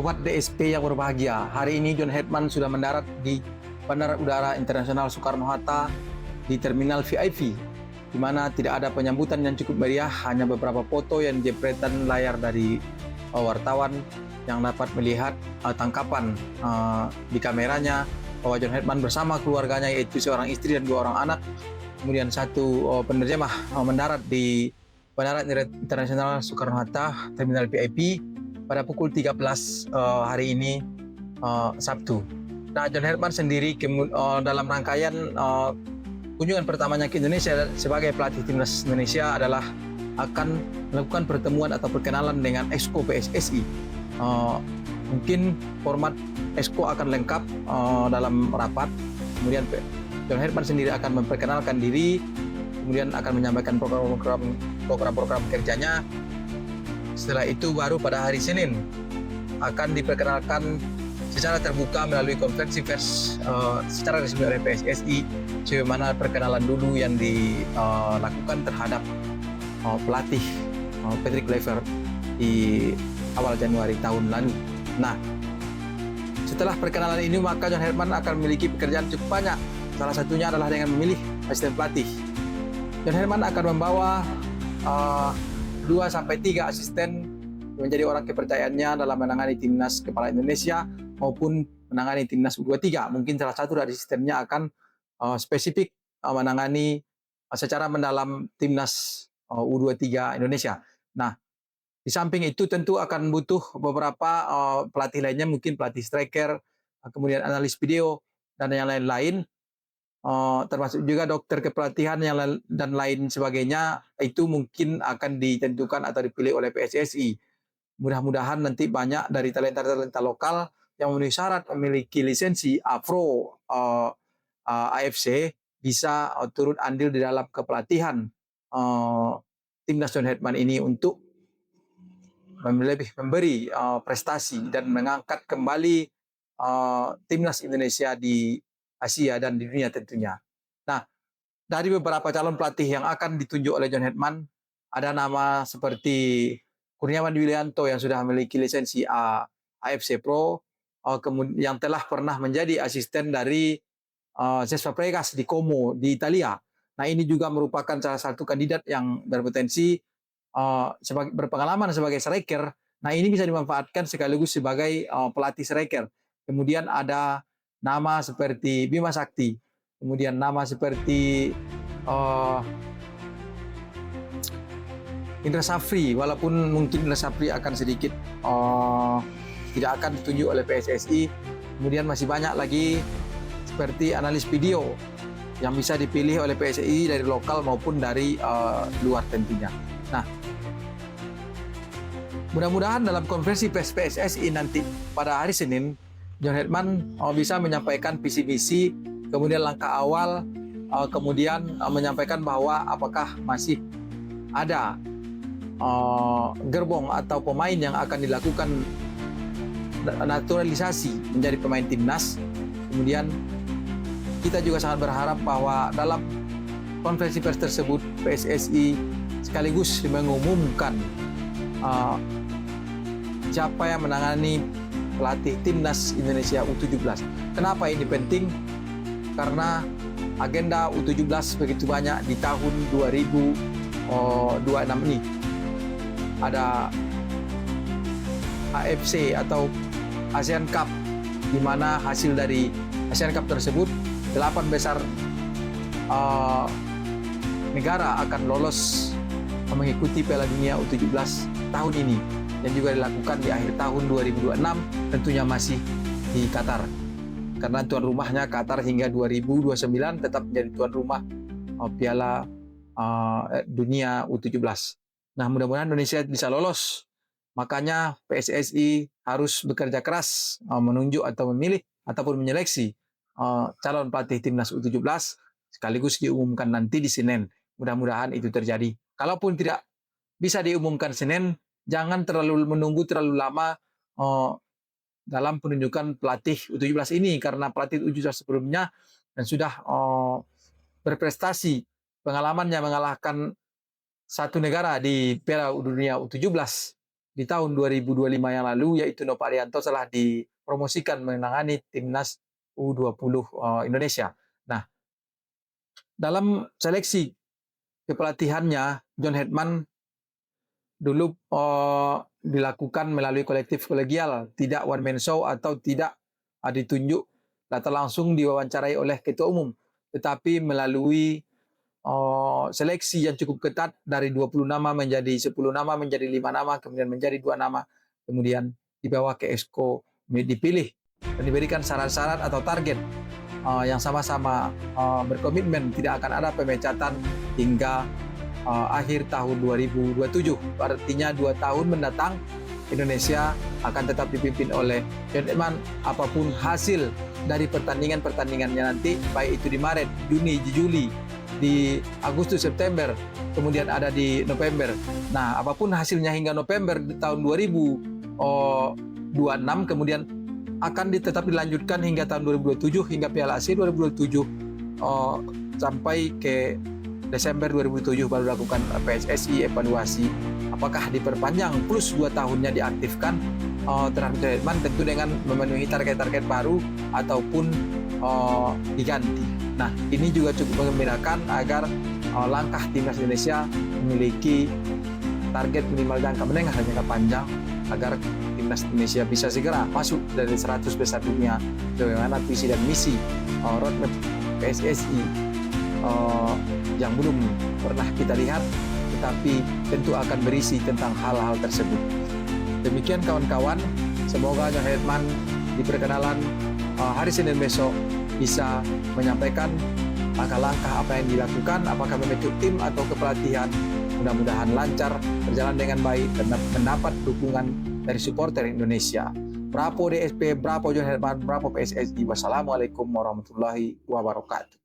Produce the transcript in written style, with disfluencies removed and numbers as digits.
Sobat DSP yang berbahagia, hari ini John Hetman sudah mendarat di Bandara Udara Internasional Soekarno-Hatta di Terminal VIP, di mana tidak ada penyambutan yang cukup meriah, hanya beberapa foto yang jepretan layar dari wartawan yang dapat melihat tangkapan di kameranya bahwa John Hetman bersama keluarganya, yaitu seorang istri dan 2 orang anak, kemudian satu penerjemah mendarat di Bandara Internasional Soekarno-Hatta Terminal VIP pada pukul 13 hari ini, Sabtu. Nah, John Hetman sendiri dalam rangkaian kunjungan pertamanya ke Indonesia sebagai pelatih timnas Indonesia adalah akan melakukan pertemuan atau perkenalan dengan Exco PSSI. Mungkin format Exco akan lengkap dalam rapat. Kemudian John Hetman sendiri akan memperkenalkan diri, kemudian akan menyampaikan program-program kerjanya. Setelah itu baru pada hari Senin akan diperkenalkan secara terbuka melalui konferensi pers secara resmi oleh PSSI, sebagaimana perkenalan dulu yang dilakukan terhadap pelatih Patrick Kluivert di awal Januari tahun lalu. Nah, setelah perkenalan ini maka John Hetman akan memiliki pekerjaan cukup banyak. Salah satunya adalah dengan memilih asisten pelatih. John Hetman akan membawa 2-3 asisten menjadi orang kepercayaannya dalam menangani timnas kepala Indonesia maupun menangani timnas U23. Mungkin salah satu dari asistennya akan spesifik menangani secara mendalam timnas U23 Indonesia. Nah, di samping itu tentu akan butuh beberapa pelatih lainnya, mungkin pelatih striker, kemudian analis video, dan yang lain-lain. Termasuk juga dokter kepelatihan dan lain sebagainya, itu mungkin akan ditentukan atau dipilih oleh PSSI. Mudah-mudahan nanti banyak dari talenta-talenta lokal yang memenuhi syarat memiliki lisensi AFRO AFC bisa turut andil di dalam kepelatihan timnas John Hetman ini untuk lebih memberi prestasi dan mengangkat kembali timnas Indonesia di Asia dan di dunia tentunya. Nah, dari beberapa calon pelatih yang akan ditunjuk oleh John Hetman, ada nama seperti Kurniawan Wilianto yang sudah memiliki lisensi AFC Pro, yang telah pernah menjadi asisten dari Cesc Fabregas di Como di Italia. Nah, ini juga merupakan salah satu kandidat yang berpotensi berpengalaman sebagai striker. Nah, ini bisa dimanfaatkan sekaligus sebagai pelatih striker. Kemudian ada nama seperti Bima Sakti, kemudian nama seperti Indra Safri, walaupun mungkin Indra Safri akan sedikit tidak akan ditunjuk oleh PSSI. Kemudian masih banyak lagi seperti analis video yang bisa dipilih oleh PSSI dari lokal maupun dari luar tentunya. Nah, mudah-mudahan dalam konferensi pers PSSI nanti pada hari Senin, John Hetman bisa menyampaikan visi misi, kemudian langkah awal, kemudian menyampaikan bahwa apakah masih ada gerbong atau pemain yang akan dilakukan naturalisasi menjadi pemain timnas. Kemudian kita juga sangat berharap bahwa dalam konferensi pers tersebut PSSI sekaligus mengumumkan siapa yang menangani pelatih timnas Indonesia U17. Kenapa ini penting? Karena agenda U17 begitu banyak di tahun 2026 ini. Ada AFC atau ASEAN Cup, di mana hasil dari ASEAN Cup tersebut 8 besar negara akan lolos mengikuti Piala Dunia U17 tahun ini, yang juga dilakukan di akhir tahun 2026, tentunya masih di Qatar. Karena tuan rumahnya Qatar hingga 2029 tetap menjadi tuan rumah Piala Dunia U17. Nah, mudah-mudahan Indonesia bisa lolos. Makanya PSSI harus bekerja keras menunjuk atau memilih ataupun menyeleksi calon pelatih timnas U17 sekaligus diumumkan nanti di Senin. Mudah-mudahan itu terjadi. Kalaupun tidak bisa diumumkan Senin, jangan menunggu terlalu lama dalam penunjukan pelatih U17 ini, karena pelatih U17 sebelumnya dan sudah berprestasi, pengalamannya mengalahkan satu negara di Piala Dunia U17 di tahun 2025 yang lalu, yaitu Nova Arianto telah dipromosikan menangani timnas U20 Indonesia. Nah, dalam seleksi kepelatihannya, John Hetman dulu dilakukan melalui kolektif kolegial, tidak one man show atau tidak ditunjuk atau langsung diwawancarai oleh ketua umum, tetapi melalui seleksi yang cukup ketat dari 20 nama menjadi 10 nama, menjadi 5 nama, kemudian menjadi 2 nama, kemudian dibawa ke Exco, dipilih dan diberikan syarat-syarat atau target yang sama-sama berkomitmen tidak akan ada pemecatan hingga akhir tahun 2027. Artinya 2 tahun mendatang Indonesia akan tetap dipimpin oleh John Hetman apapun hasil dari pertandingan-pertandingannya nanti, baik itu di Maret, Juni, Juli, di Agustus, September, kemudian ada di November. Nah, apapun hasilnya hingga November di tahun 2026, kemudian akan tetap dilanjutkan hingga tahun 2027, hingga Piala Asia 2027, sampai ke Desember 2007 baru dilakukan PSSI evaluasi apakah diperpanjang plus 2 tahunnya diaktifkan terhadap Hetman, tentu dengan memenuhi target-target baru ataupun diganti. Nah, ini juga cukup mengembirakan agar langkah timnas Indonesia memiliki target minimal jangka menengah dan jangka panjang agar timnas Indonesia bisa segera masuk dari 100 besar dunia bagaimana visi dan misi roadmap PSSI yang belum pernah kita lihat, tetapi tentu akan berisi tentang hal-hal tersebut. Demikian kawan-kawan, semoga John Hetman di perkenalan hari Senin besok bisa menyampaikan langkah-langkah apa yang dilakukan, apakah membentuk tim atau kepelatihan. Mudah-mudahan lancar, berjalan dengan baik, dan mendapat dukungan dari supporter Indonesia. Bravo DSP, bravo John Hetman, bravo PSSI. Wassalamualaikum warahmatullahi wabarakatuh.